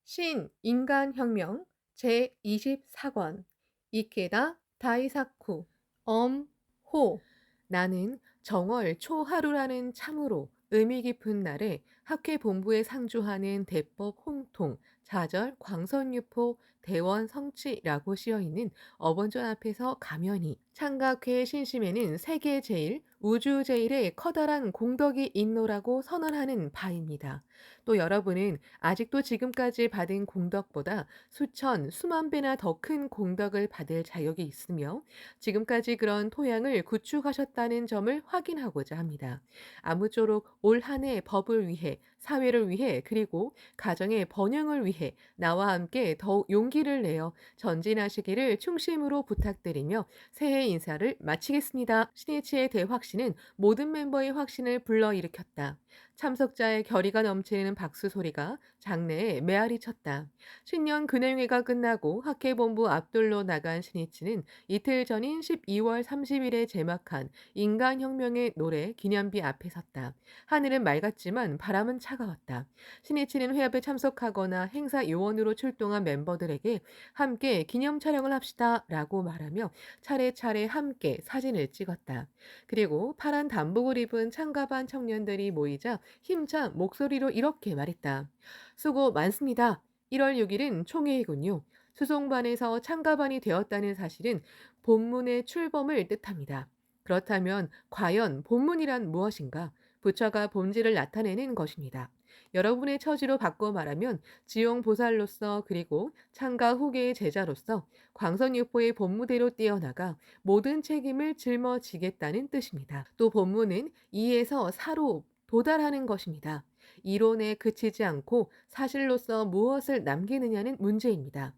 신인간혁명 제24권 이케다 다이사쿠 엄호 나는 정월 초하루라는 참으로 의미 깊은 날에 학회 본부에 상주하는 대법 홍통 좌절 광선유포 대원 성취라고 씌어있는 어번전 앞에서 가면히 창각회의 신심에는 세계 제일 우주 제일의 커다란 공덕이 있노라고 선언하는 바입니다. 또 여러분은 아직도 지금까지 받은 공덕보다 수천, 수만 배나 더 큰 공덕을 받을 자격이 있으며 지금까지 그런 토양을 구축하셨다는 점을 확인하고자 합니다. 아무쪼록 올 한 해 법을 위해, 사회를 위해, 그리고 가정의 번영을 위해 나와 함께 더욱 용기를 내어 전진하시기를 충심으로 부탁드리며 새해 인사를 마치겠습니다. 신이치의 대확신은 모든 멤버의 확신을 불러일으켰다. 참석자의 결의가 넘치는 박수 소리가 장내에 메아리 쳤다. 신년 근행회가 끝나고 학회본부 앞둘러 나간 신이치는 이틀 전인 12월 30일에 제막한 인간혁명의 노래 기념비 앞에 섰다. 하늘은 맑았지만 바람은 차가웠다. 신이치는 회합에 참석하거나 행사 요원으로 출동한 멤버들에게 함께 기념 촬영을 합시다 라고 말하며 차례차례 함께 사진을 찍었다. 그리고 파란 단복을 입은 창가반 청년들이 모이자 힘찬 목소리로 이렇게 말했다. 수고 많습니다. 1월 6일은 총회이군요. 수송반에서 참가반이 되었다는 사실은 본문의 출범을 뜻합니다. 그렇다면 과연 본문이란 무엇인가? 부처가 본질을 나타내는 것입니다. 여러분의 처지로 바꿔 말하면 지용보살로서 그리고 창가 후계의 제자로서 광선유포의 본무대로 뛰어나가 모든 책임을 짊어지겠다는 뜻입니다. 또 본문은 2에서 4로 도달하는 것입니다. 이론에 그치지 않고 사실로서 무엇을 남기느냐는 문제입니다.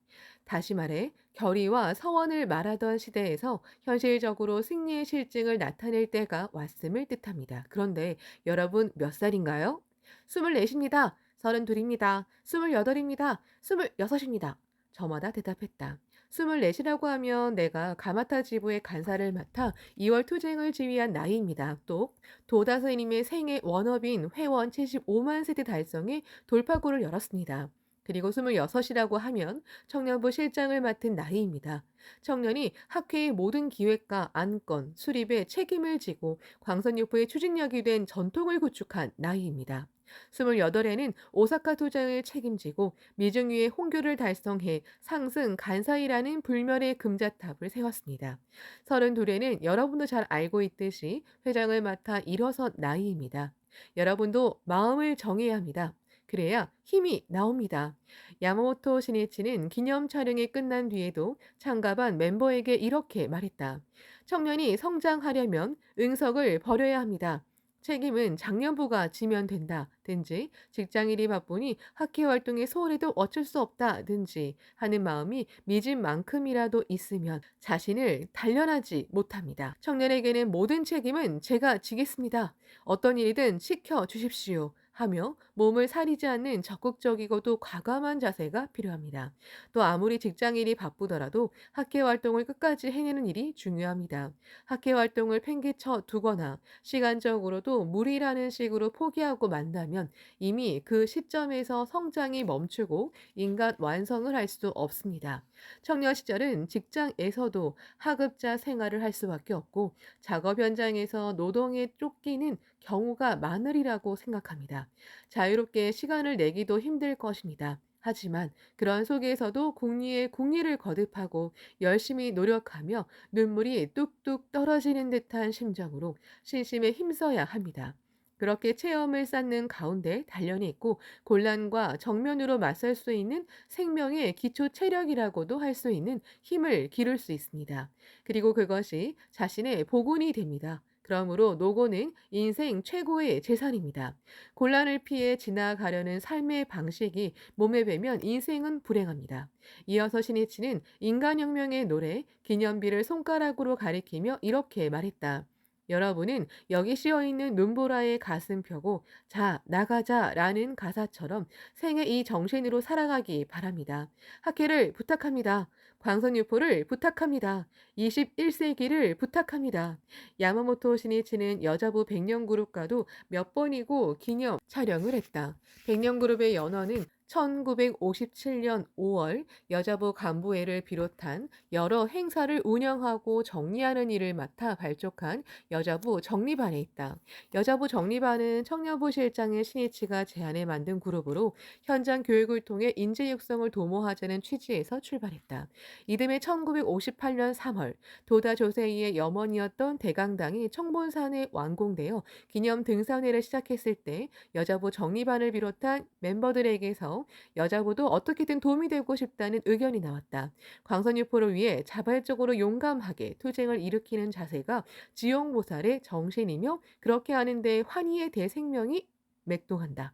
다시 말해 결의와 서원을 말하던 시대에서 현실적으로 승리의 실증을 나타낼 때가 왔음을 뜻합니다. 그런데 여러분 몇 살인가요? 24입니다. 32입니다. 28입니다. 26입니다. 저마다 대답했다. 24이라고 하면 내가 가마타 지부의 간사를 맡아 2월 투쟁을 지휘한 나이입니다. 또 도다스님의 생애 원업인 회원 75만 세대 달성에 돌파구를 열었습니다. 그리고 26이라고 하면 청년부 실장을 맡은 나이입니다. 청년이 학회의 모든 기획과 안건, 수립에 책임을 지고 광선유포의 추진력이 된 전통을 구축한 나이입니다. 28에는 오사카 투자를 책임지고 미중위의 홍교를 달성해 상승 간사이라는 불멸의 금자탑을 세웠습니다. 32에는 여러분도 잘 알고 있듯이 회장을 맡아 일어선 나이입니다. 여러분도 마음을 정해야 합니다. 그래야 힘이 나옵니다. 야마모토 시니치는 기념 촬영이 끝난 뒤에도 참가반 멤버에게 이렇게 말했다. 청년이 성장하려면 응석을 버려야 합니다. 책임은 장년부가 지면 된다든지 직장일이 바쁘니 학회 활동에 소홀해도 어쩔 수 없다든지 하는 마음이 믿은 만큼이라도 있으면 자신을 단련하지 못합니다. 청년에게는 모든 책임은 제가 지겠습니다. 어떤 일이든 시켜 주십시오. 하며 몸을 사리지 않는 적극적이고도 과감한 자세가 필요합니다. 또 아무리 직장일이 바쁘더라도 학회 활동을 끝까지 해내는 일이 중요합니다. 학회 활동을 팽개쳐 두거나 시간적으로도 무리라는 식으로 포기하고 만다면 이미 그 시점에서 성장이 멈추고 인간 완성을 할 수 없습니다. 청년 시절은 직장에서도 하급자 생활을 할 수밖에 없고 작업 현장에서 노동에 쫓기는 경우가 많으리라고 생각합니다. 자유롭게 시간을 내기도 힘들 것입니다. 하지만 그런 속에서도 궁리에 궁리를 거듭하고 열심히 노력하며 눈물이 뚝뚝 떨어지는 듯한 심정으로 신심에 힘써야 합니다. 그렇게 체험을 쌓는 가운데 단련이 있고 곤란과 정면으로 맞설 수 있는 생명의 기초 체력이라고도 할 수 있는 힘을 기를 수 있습니다. 그리고 그것이 자신의 복운이 됩니다. 그러므로 노고는 인생 최고의 재산입니다. 곤란을 피해 지나가려는 삶의 방식이 몸에 배면 인생은 불행합니다. 이어서 신이치는 인간혁명의 노래 기념비를 손가락으로 가리키며 이렇게 말했다. 여러분은 여기 씌어있는 눈보라의 가슴 펴고 자 나가자 라는 가사처럼 생애 이 정신으로 살아가기 바랍니다. 학회를 부탁합니다. 광선유포를 부탁합니다. 21세기를 부탁합니다. 야마모토 시니치는 여자부 100년 그룹과도 몇 번이고 기념 촬영을 했다. 100년 그룹의 연원은 1957년 5월 여자부 간부회를 비롯한 여러 행사를 운영하고 정리하는 일을 맡아 발족한 여자부 정리반에 있다. 여자부 정리반은 청년부 실장의 신이치가 제안해 만든 그룹으로 현장 교육을 통해 인재 육성을 도모하자는 취지에서 출발했다. 이듬해 1958년 3월 도다 조세희의 염원이었던 대강당이 청본산에 완공되어 기념 등산회를 시작했을 때 여자부 정리반을 비롯한 멤버들에게서 여자부도 어떻게든 도움이 되고 싶다는 의견이 나왔다. 광선 유포를 위해 자발적으로 용감하게 투쟁을 일으키는 자세가 지용보살의 정신이며 그렇게 하는데 환희의 대생명이 맥동한다.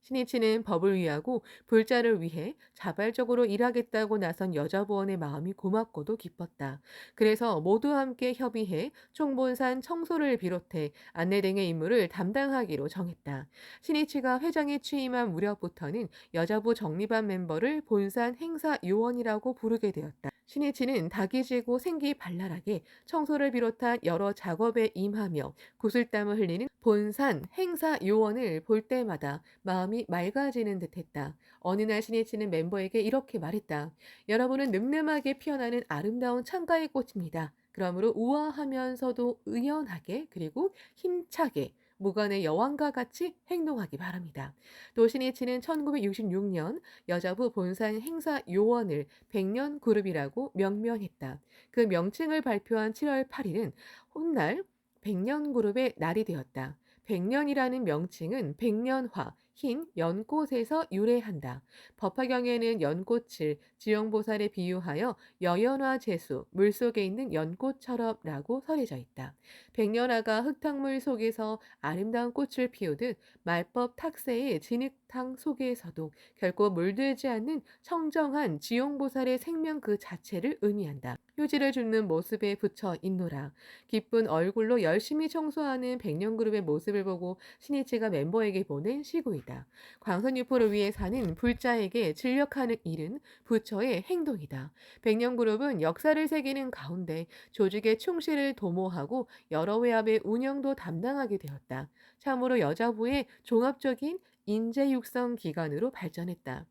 신이치는 법을 위하고 불자를 위해 자발적으로 일하겠다고 나선 여자부원의 마음이 고맙고도 기뻤다. 그래서 모두 함께 협의해 총본산 청소를 비롯해 안내 등의 임무를 담당하기로 정했다. 신이치가 회장에 취임한 무렵부터는 여자부 정리반 멤버를 본산 행사 요원이라고 부르게 되었다. 신이치는 닭이 지고 생기 발랄하게 청소를 비롯한 여러 작업에 임하며 구슬땀을 흘리는 본산 행사 요원을 볼 때마다 마음이 맑아지는 듯했다. 어느 날 신이치는 멤버에게 이렇게 말했다. 여러분은 늠름하게 피어나는 아름다운 창가의 꽃입니다. 그러므로 우아하면서도 의연하게 그리고 힘차게 무관의 여왕과 같이 행동하기 바랍니다. 또 신이치는 1966년 여자부 본산 행사 요원을 100년 그룹이라고 명명했다. 그 명칭을 발표한 7월 8일은 훗날 100년 그룹의 날이 되었다. 100년이라는 명칭은 백년화, 흰 연꽃에서 유래한다. 법화경에는 연꽃을 지용보살에 비유하여 여연화 제수, 물속에 있는 연꽃처럼라고 설해져 있다. 백년화가 흙탕물 속에서 아름다운 꽃을 피우듯 말법 탁세의 진흙탕 속에서도 결코 물들지 않는 청정한 지용보살의 생명 그 자체를 의미한다. 휴지를 줍는 모습에 붙여 있노라. 기쁜 얼굴로 열심히 청소하는 백년그룹의 모습을 보고 신이치가 멤버에게 보낸 시구이다. 광선유포를 위해 사는 불자에게 진력하는 일은 부처의 행동이다. 백년그룹은 역사를 새기는 가운데 조직의 충실을 도모하고 여러 회합의 운영도 담당하게 되었다. 참으로 여자부의 종합적인 인재 육성 기관으로 발전했다.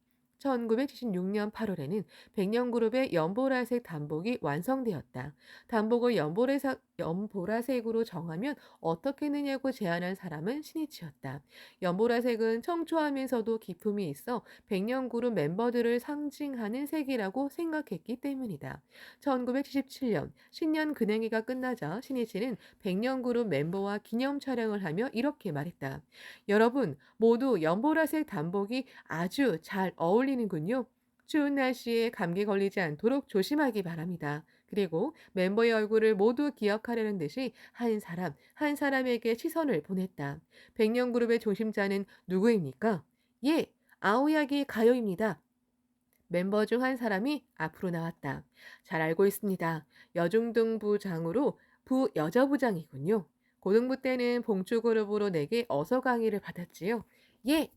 1976년 8월에는 백년그룹의 연보라색 단복이 완성되었다. 단복을 연보라색으로 정하면 어떻겠느냐고 제안한 사람은 신이치였다. 연보라색은 청초하면서도 기품이 있어 백년그룹 멤버들을 상징하는 색이라고 생각했기 때문이다. 1977년 신년 근행회가 끝나자 신이치는 백년그룹 멤버와 기념 촬영을 하며 이렇게 말했다. 여러분 모두 연보라색 단복이 아주 잘 어울리는군요. 추운 날씨에 감기 걸리지 않도록 조심하기 바랍니다. 그리고 멤버의 얼굴을 모두 기억하려는 듯이 한 사람 한 사람에게 시선을 보냈다. 백년그룹의 중심자는 누구입니까? 예, 아오야기 가요입니다. 멤버 중 한 사람이 앞으로 나왔다. 잘 알고 있습니다. 여중등부장으로 부여자부장이군요. 고등부 때는 봉추그룹으로 내게 어서 강의를 받았지요. 예!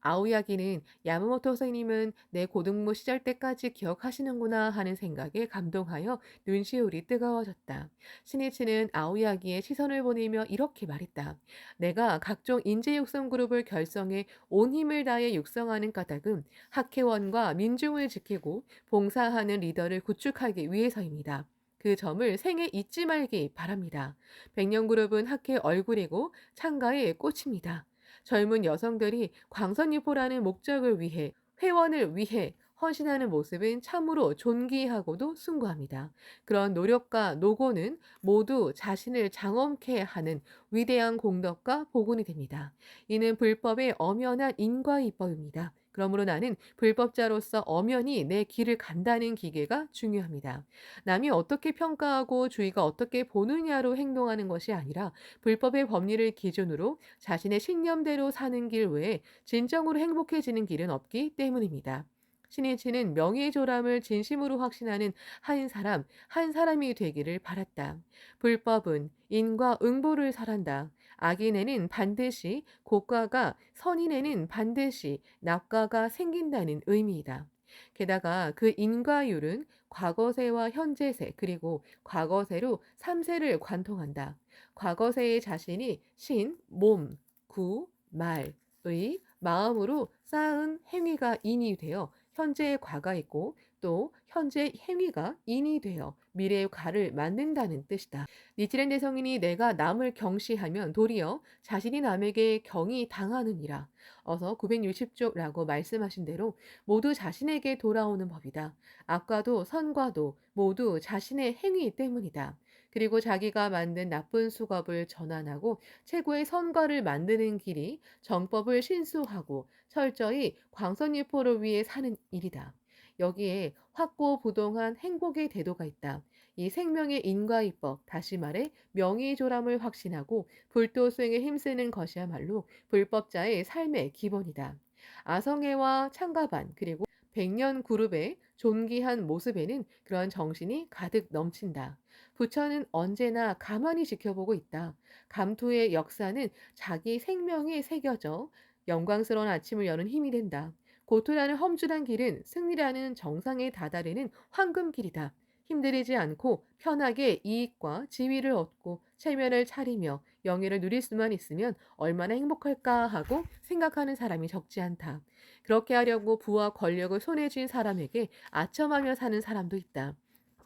아오야기는 야마모토 선생님은 내 고등부 시절 때까지 기억하시는구나 하는 생각에 감동하여 눈시울이 뜨거워졌다. 신이치는 아오야기의 시선을 보내며 이렇게 말했다. 내가 각종 인재 육성 그룹을 결성해 온 힘을 다해 육성하는 까닭은 학회원과 민중을 지키고 봉사하는 리더를 구축하기 위해서입니다. 그 점을 생애 잊지 말기 바랍니다. 백년그룹은 학회 얼굴이고 창가의 꽃입니다. 젊은 여성들이 광선유포라는 목적을 위해 회원을 위해 헌신하는 모습은 참으로 존귀하고도 숭고합니다. 그런 노력과 노고는 모두 자신을 장엄케 하는 위대한 공덕과 복운이 됩니다. 이는 불법의 엄연한 인과이법입니다. 그러므로 나는 불법자로서 엄연히 내 길을 간다는 기계가 중요합니다. 남이 어떻게 평가하고 주위가 어떻게 보느냐로 행동하는 것이 아니라 불법의 법리를 기준으로 자신의 신념대로 사는 길 외에 진정으로 행복해지는 길은 없기 때문입니다. 신이치는 명예조람을 진심으로 확신하는 한 사람, 한 사람이 되기를 바랐다. 불법은 인과 응보를 설한다. 악인에는 반드시 고과가, 선인에는 반드시 낙과가 생긴다는 의미이다. 게다가 그 인과율은 과거세와 현재세 그리고 과거세로 3세를 관통한다. 과거세의 자신이 신, 몸, 구, 말, 의, 마음으로 쌓은 행위가 인이 되어 현재의 과가 있고 또 현재 행위가 인이 되어 미래의 과를 만든다는 뜻이다. 니치렌 대성인이 내가 남을 경시하면 도리어 자신이 남에게 경이 당하느니라. 어서 960조라고 말씀하신 대로 모두 자신에게 돌아오는 법이다. 악과도 선과도 모두 자신의 행위 때문이다. 그리고 자기가 만든 나쁜 수겁을 전환하고 최고의 선과를 만드는 길이 정법을 신수하고 철저히 광선유포를 위해 사는 일이다. 여기에 확고부동한 행복의 대도가 있다. 이 생명의 인과이법, 다시 말해 명의조람을 확신하고 불도 수행에 힘쓰는 것이야말로 불법자의 삶의 기본이다. 아성애와 창가반 그리고 백년 그룹의 존귀한 모습에는 그런 정신이 가득 넘친다. 부처는 언제나 가만히 지켜보고 있다. 감투의 역사는 자기 생명에 새겨져 영광스러운 아침을 여는 힘이 된다. 고토라는 험준한 길은 승리라는 정상에 다다르는 황금길이다. 힘들이지 않고 편하게 이익과 지위를 얻고 체면을 차리며 영예를 누릴 수만 있으면 얼마나 행복할까 하고 생각하는 사람이 적지 않다. 그렇게 하려고 부와 권력을 손에 쥔 사람에게 아첨하며 사는 사람도 있다.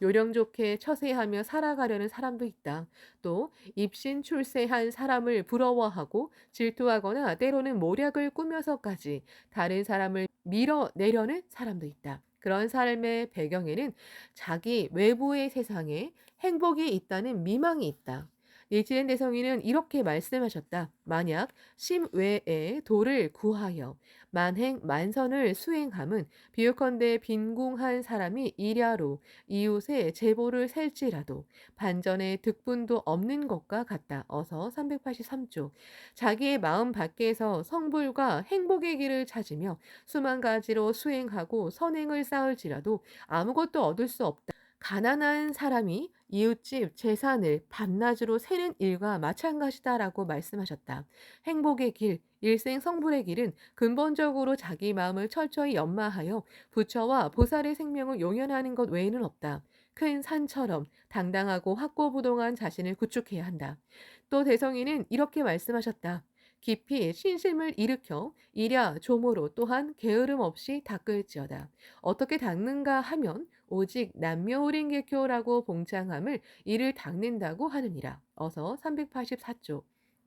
요령 좋게 처세하며 살아가려는 사람도 있다. 또 입신 출세한 사람을 부러워하고 질투하거나 때로는 모략을 꾸며서까지 다른 사람을 밀어내려는 사람도 있다. 그런 삶의 배경에는 자기 외부의 세상에 행복이 있다는 미망이 있다. 니치렌 대성인은 이렇게 말씀하셨다. 만약 심외에 도를 구하여 만행만선을 수행함은 비유컨대 빈궁한 사람이 일야로 이웃의 제보를 셀지라도 반전의 득분도 없는 것과 같다. 어서 383조. 자기의 마음 밖에서 성불과 행복의 길을 찾으며 수만 가지로 수행하고 선행을 쌓을지라도 아무것도 얻을 수 없다. 가난한 사람이 이웃집 재산을 밤낮으로 세는 일과 마찬가지다라고 말씀하셨다. 행복의 길, 일생 성불의 길은 근본적으로 자기 마음을 철저히 연마하여 부처와 보살의 생명을 용연하는 것 외에는 없다. 큰 산처럼 당당하고 확고부동한 자신을 구축해야 한다. 또 대성인은 이렇게 말씀하셨다. 깊이 신심을 일으켜 이랴 조모로 또한 게으름 없이 닦을지어다. 어떻게 닦는가 하면 오직 남묘오링개교라고 봉창함을 이를 닦는다고 하느니라. 어서 384조.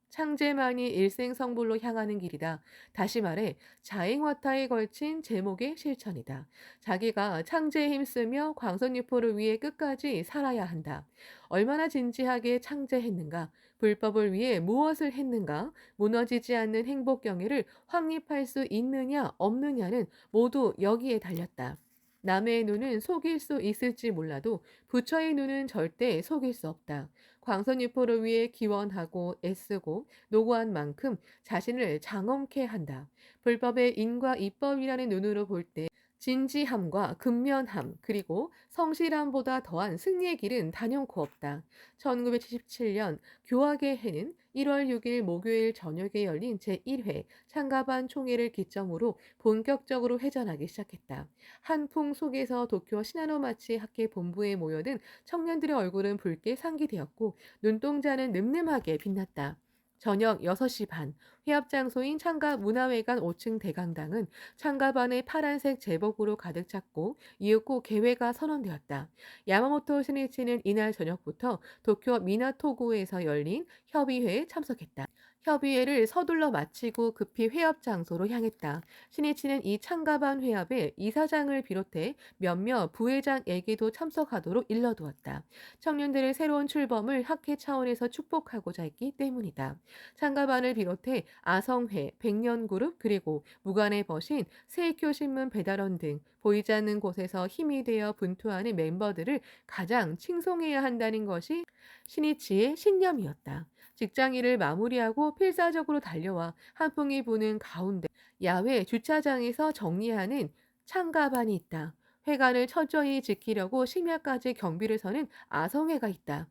창제만이 일생성불로 향하는 길이다. 다시 말해 자행화타에 걸친 제목의 실천이다. 자기가 창제에 힘쓰며 광선유포를 위해 끝까지 살아야 한다. 얼마나 진지하게 창제했는가, 불법을 위해 무엇을 했는가, 무너지지 않는 행복 경애를 확립할 수 있느냐 없느냐는 모두 여기에 달렸다. 남의 눈은 속일 수 있을지 몰라도 부처의 눈은 절대 속일 수 없다. 광선유포를 위해 기원하고 애쓰고 노고한 만큼 자신을 장엄케 한다. 불법의 인과 이법이라는 눈으로 볼 때 진지함과 근면함 그리고 성실함보다 더한 승리의 길은 단연코 없다. 1977년 교학의 해는 1월 6일 목요일 저녁에 열린 제1회 창가반 총회를 기점으로 본격적으로 회전하기 시작했다. 한풍 속에서 도쿄 시나노마치 학계 본부에 모여든 청년들의 얼굴은 붉게 상기되었고 눈동자는 늠름하게 빛났다. 저녁 6시 반, 회합 장소인 창가문화회관 5층 대강당은 창가반의 파란색 제복으로 가득 찼고 이윽고 개회가 선언되었다. 야마모토 신이치는 이날 저녁부터 도쿄 미나토구에서 열린 협의회에 참석했다. 협의회를 서둘러 마치고 급히 회합 장소로 향했다. 신이치는 이 창가반 회합에 이사장을 비롯해 몇몇 부회장에게도 참석하도록 일러두었다. 청년들의 새로운 출범을 학회 차원에서 축복하고자 했기 때문이다. 창가반을 비롯해 아성회, 백년그룹 그리고 무관의 버신, 세이쿄 신문 배달원 등 보이지 않는 곳에서 힘이 되어 분투하는 멤버들을 가장 칭송해야 한다는 것이 신이치의 신념이었다. 직장일을 마무리하고 필사적으로 달려와 한풍이 부는 가운데 야외 주차장에서 정리하는 창가반이 있다. 회관을 철저히 지키려고 심야까지 경비를 서는 아성회가 있다.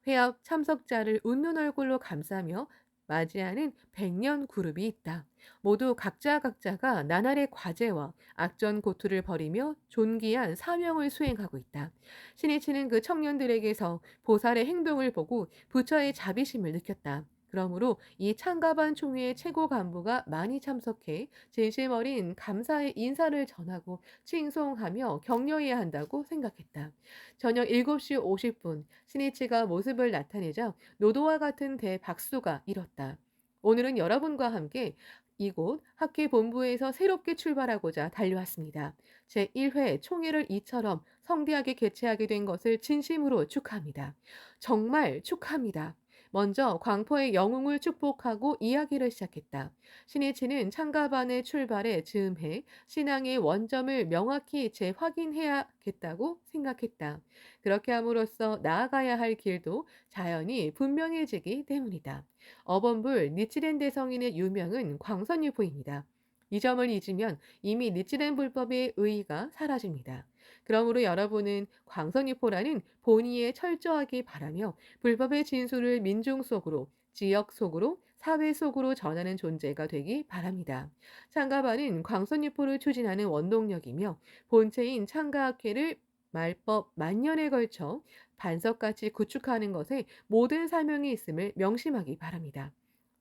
회합 참석자를 웃는 얼굴로 감싸며 맞이하는 백년 그룹이 있다. 모두 각자가 나날의 과제와 악전 고투를 벌이며 존귀한 사명을 수행하고 있다. 신이치는 그 청년들에게서 보살의 행동을 보고 부처의 자비심을 느꼈다. 그러므로 이 창가반 총회의 최고 간부가 많이 참석해 진심 어린 감사의 인사를 전하고 칭송하며 격려해야 한다고 생각했다. 저녁 7시 50분 신이치가 모습을 나타내자 노도와 같은 대박수가 일었다. 오늘은 여러분과 함께 이곳 학회 본부에서 새롭게 출발하고자 달려왔습니다. 제1회 총회를 이처럼 성대하게 개최하게 된 것을 진심으로 축하합니다. 정말 축하합니다. 먼저 광포의 영웅을 축복하고 이야기를 시작했다. 신이치는 창가반의 출발에 즈음해 신앙의 원점을 명확히 재확인해야겠다고 생각했다. 그렇게 함으로써 나아가야 할 길도 자연히 분명해지기 때문이다. 어범불 니치렌 대성인의 유명은 광선유포입니다. 이 점을 잊으면 이미 니치렌 불법의 의의가 사라집니다. 그러므로 여러분은 광선유포라는 본의에 철저하기 바라며 불법의 진술을 민중 속으로, 지역 속으로, 사회 속으로 전하는 존재가 되기 바랍니다. 창가반은 광선유포를 추진하는 원동력이며 본체인 창가학회를 말법 만년에 걸쳐 반석같이 구축하는 것에 모든 사명이 있음을 명심하기 바랍니다.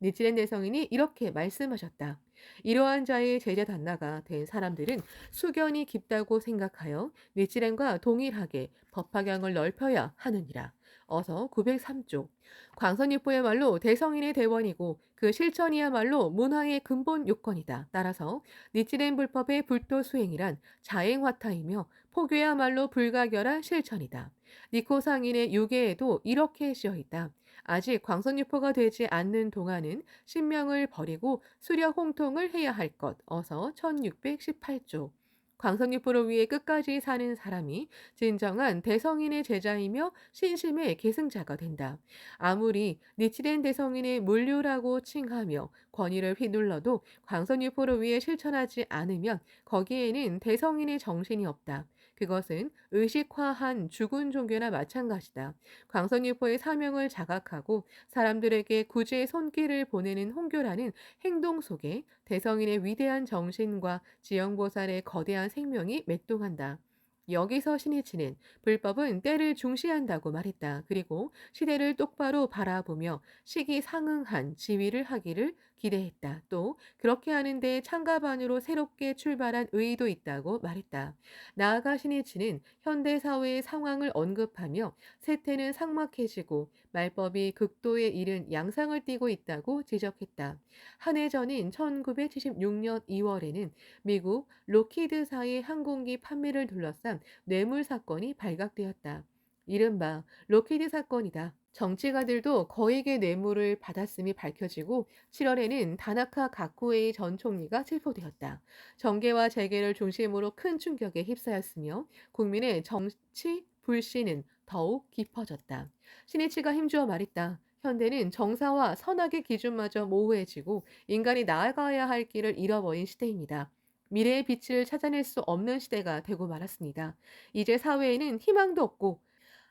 니치렌 대성인이 이렇게 말씀하셨다. 이러한 자의 제자 단나가 된 사람들은 수견이 깊다고 생각하여 니치렌과 동일하게 법화경을 넓혀야 하느니라. 어서 903쪽. 광선유포의 말로 대성인의 대원이고 그 실천이야말로 문화의 근본 요건이다. 따라서 니치렌 불법의 불도 수행이란 자행화타이며 포교야말로 불가결한 실천이다. 니코 상인의 유계에도 이렇게 씌어 있다. 아직 광선유포가 되지 않는 동안은 신명을 버리고 수력 홍통을 해야 할 것. 어서 1618조. 광선유포를 위해 끝까지 사는 사람이 진정한 대성인의 제자이며 신심의 계승자가 된다. 아무리 니치렌 대성인의 물류라고 칭하며 권위를 휘둘러도 광선유포를 위해 실천하지 않으면 거기에는 대성인의 정신이 없다. 그것은 의식화한 죽은 종교나 마찬가지다. 광선유포의 사명을 자각하고 사람들에게 구제의 손길을 보내는 홍교라는 행동 속에 대성인의 위대한 정신과 지영보살의 거대한 생명이 맥동한다. 여기서 신이치는 불법은 때를 중시한다고 말했다. 그리고 시대를 똑바로 바라보며 시기상응한 지위를 하기를 기대했다. 또 그렇게 하는데 창가반으로 새롭게 출발한 의의도 있다고 말했다. 나아가 신이치는 현대사회의 상황을 언급하며 세태는 삭막해지고 말법이 극도에 이른 양상을 띠고 있다고 지적했다. 한 해 전인 1976년 2월에는 미국 로키드사의 항공기 판매를 둘러싼 뇌물 사건이 발각되었다. 이른바 로키드 사건이다. 정치가들도 거액의 뇌물을 받았음이 밝혀지고 7월에는 다나카 가쿠에이 전 총리가 체포되었다. 정계와 재계를 중심으로 큰 충격에 휩싸였으며 국민의 정치 불신은 더욱 깊어졌다. 신이치가 힘주어 말했다. 현대는 정사와 선악의 기준마저 모호해지고 인간이 나아가야 할 길을 잃어버린 시대입니다. 미래의 빛을 찾아낼 수 없는 시대가 되고 말았습니다. 이제 사회에는 희망도 없고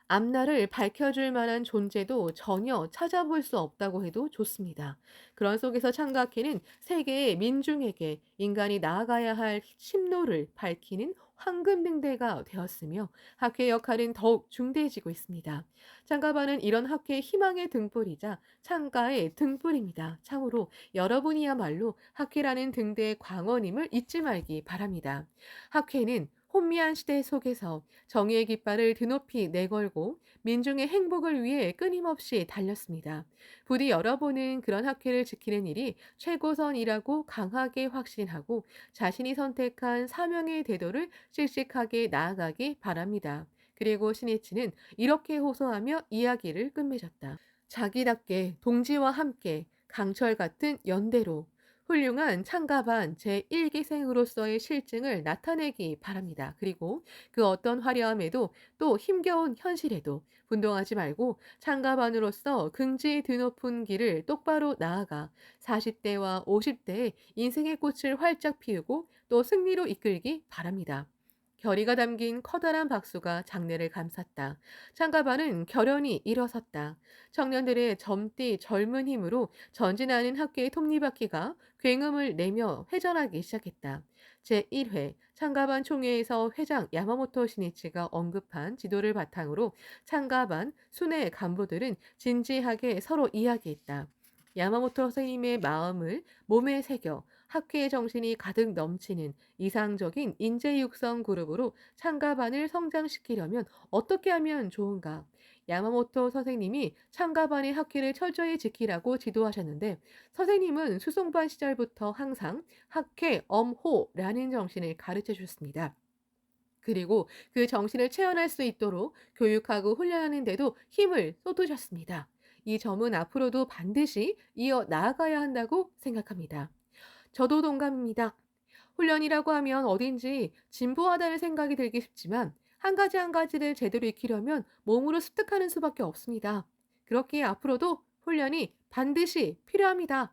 앞날을 밝혀줄 만한 존재도 전혀 찾아볼 수 없다고 해도 좋습니다. 그런 속에서 창각회는 세계의 민중에게 인간이 나아가야 할 심로를 밝히는 황금등대가 되었으며 학회의 역할은 더욱 중대해지고 있습니다. 창가반은 이런 학회의 희망의 등불이자 창가의 등불입니다. 참으로 여러분이야말로 학회라는 등대의 광원임을 잊지 말기 바랍니다. 학회는 혼미한 시대 속에서 정의의 깃발을 드높이 내걸고 민중의 행복을 위해 끊임없이 달렸습니다. 부디 여러분은 그런 학회를 지키는 일이 최고선이라고 강하게 확신하고 자신이 선택한 사명의 대도를 씩씩하게 나아가기 바랍니다. 그리고 신이치는 이렇게 호소하며 이야기를 끝맺었다. 자기답게 동지와 함께 강철 같은 연대로 훌륭한 창가반 제1기생으로서의 실증을 나타내기 바랍니다. 그리고 그 어떤 화려함에도 또 힘겨운 현실에도 분동하지 말고 창가반으로서 긍지의 드높은 길을 똑바로 나아가 40대와 50대의 인생의 꽃을 활짝 피우고 또 승리로 이끌기 바랍니다. 결의가 담긴 커다란 박수가 장내를 감쌌다. 창가반은 결연히 일어섰다. 청년들의 젊디 젊은 힘으로 전진하는 학교의 톱니바퀴가 굉음을 내며 회전하기 시작했다. 제1회 창가반 총회에서 회장 야마모토 시니치가 언급한 지도를 바탕으로 창가반 순회 간부들은 진지하게 서로 이야기했다. 야마모토 선생님의 마음을 몸에 새겨 학회의 정신이 가득 넘치는 이상적인 인재 육성 그룹으로 창가반을 성장시키려면 어떻게 하면 좋은가? 야마모토 선생님이 창가반의 학회를 철저히 지키라고 지도하셨는데 선생님은 수송반 시절부터 항상 학회 엄호라는 정신을 가르쳐 주셨습니다. 그리고 그 정신을 체현할 수 있도록 교육하고 훈련하는 데도 힘을 쏟으셨습니다. 이 점은 앞으로도 반드시 이어 나아가야 한다고 생각합니다. 저도 동감입니다. 훈련이라고 하면 어딘지 진부하다는 생각이 들기 쉽지만 한 가지 한 가지를 제대로 익히려면 몸으로 습득하는 수밖에 없습니다. 그렇기에 앞으로도 훈련이 반드시 필요합니다.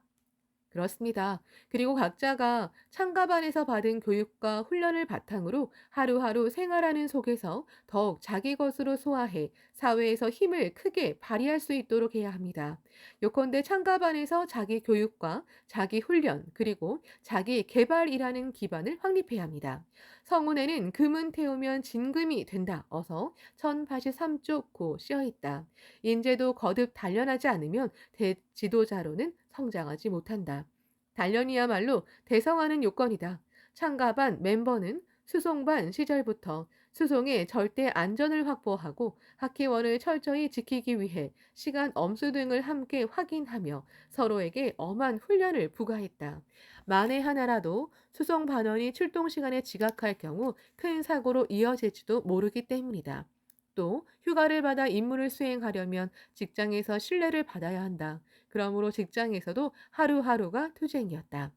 그렇습니다. 그리고 각자가 창가반에서 받은 교육과 훈련을 바탕으로 하루하루 생활하는 속에서 더욱 자기 것으로 소화해 사회에서 힘을 크게 발휘할 수 있도록 해야 합니다. 요컨대 창가반에서 자기 교육과 자기 훈련 그리고 자기 개발이라는 기반을 확립해야 합니다. 성운에는 금은 태우면 진금이 된다. 어서 1083쪽 고 씌어 있다. 인재도 거듭 단련하지 않으면 대지도자로는 성장하지 못한다. 단련이야말로 대성하는 요건이다. 참가반 멤버는 수송반 시절부터 수송의 절대 안전을 확보하고 학회원을 철저히 지키기 위해 시간 엄수 등을 함께 확인하며 서로에게 엄한 훈련을 부과했다. 만에 하나라도 수송 반원이 출동 시간에 지각할 경우 큰 사고로 이어질지도 모르기 때문이다. 또 휴가를 받아 임무를 수행하려면 직장에서 신뢰를 받아야 한다. 그러므로 직장에서도 하루하루가 투쟁이었다.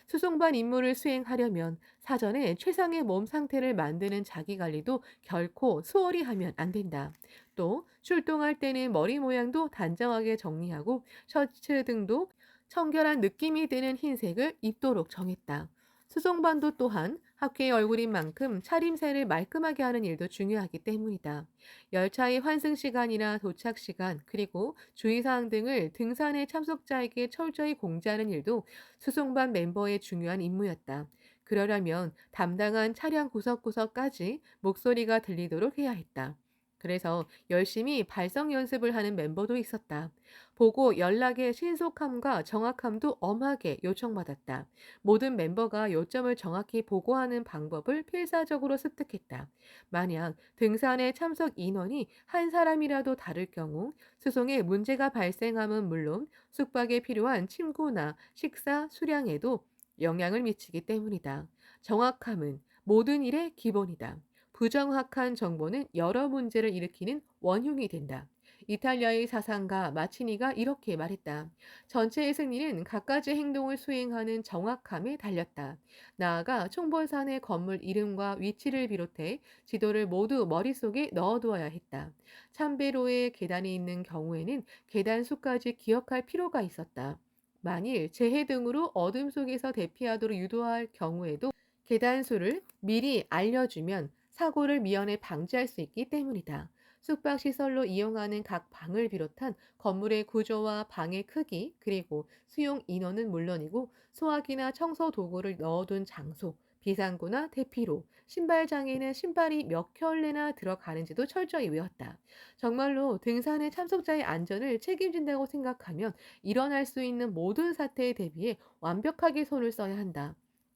수송반 임무를 수행하려면 사전에 최상의 몸 상태를 만드는 자기 관리도 결코 소홀히 하면 안 된다. 또 출동할 때는 머리 모양도 단정하게 정리하고 셔츠 등도 청결한 느낌이 드는 흰색을 입도록 정했다. 수송반도 또한 학회의 얼굴인 만큼 차림새를 말끔하게 하는 일도 중요하기 때문이다. 열차의 환승 시간이나 도착 시간, 그리고 주의사항 등을 등산의 참석자에게 철저히 공지하는 일도 수송반 멤버의 중요한 임무였다. 그러려면 담당한 차량 구석구석까지 목소리가 들리도록 해야 했다. 그래서 열심히 발성 연습을 하는 멤버도 있었다. 보고 연락의 신속함과 정확함도 엄하게 요청받았다. 모든 멤버가 요점을 정확히 보고하는 방법을 필사적으로 습득했다. 만약 등산에 참석 인원이 한 사람이라도 다를 경우 수송에 문제가 발생함은 물론 숙박에 필요한 침구나 식사, 수량에도 영향을 미치기 때문이다. 정확함은 모든 일의 기본이다. 부정확한 정보는 여러 문제를 일으키는 원흉이 된다. 이탈리아의 사상가 마치니가 이렇게 말했다. 전체의 승리는 갖가지 행동을 수행하는 정확함에 달렸다. 나아가 총본산의 건물 이름과 위치를 비롯해 지도를 모두 머릿속에 넣어두어야 했다. 참배로의 계단이 있는 경우에는 계단 수까지 기억할 필요가 있었다. 만일 재해 등으로 어둠 속에서 대피하도록 유도할 경우에도 계단 수를 미리 알려주면 사고를 미연에 방지할 수 있기 때문이다. 숙박시설로 이용하는 각 방을 비롯한 건물의 구조와 방의 크기, 그리고 수용 인원은 물론이고 소화기나 청소 도구를 넣어둔 장소, 비상구나 대피로, 신발장에는 신발이 몇 켤레나 들어가는지도 철저히 외웠다. 정말로 등산의 참석자의 안전을 책임진다고 생각하면 일어날 수 있는 모든 사태에 대비해 완벽하게 손을 써야 한다.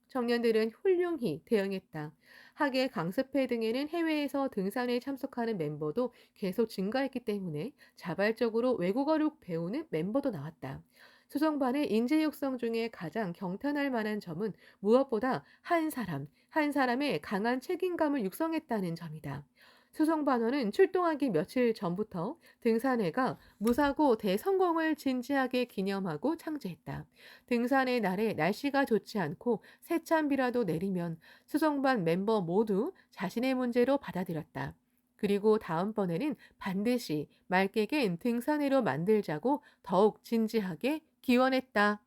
청년들은 훌륭히 대응했다. 학예 강습회 등에는 해외에서 등산에 참석하는 멤버도 계속 증가했기 때문에 자발적으로 외국어를 배우는 멤버도 나왔다. 수성반의 인재 육성 중에 가장 경탄할 만한 점은 무엇보다 한 사람의 강한 책임감을 육성했다는 점이다. 수성반원은 출동하기 며칠 전부터 등산회가 무사고 대성공을 진지하게 기념하고 창제했다. 등산의 날에 날씨가 좋지 않고 새찬비라도 내리면 수성반 멤버 모두 자신의 문제로 받아들였다. 그리고 다음번에는 반드시 맑게 갠 등산회로 만들자고 더욱 진지하게 기원했다.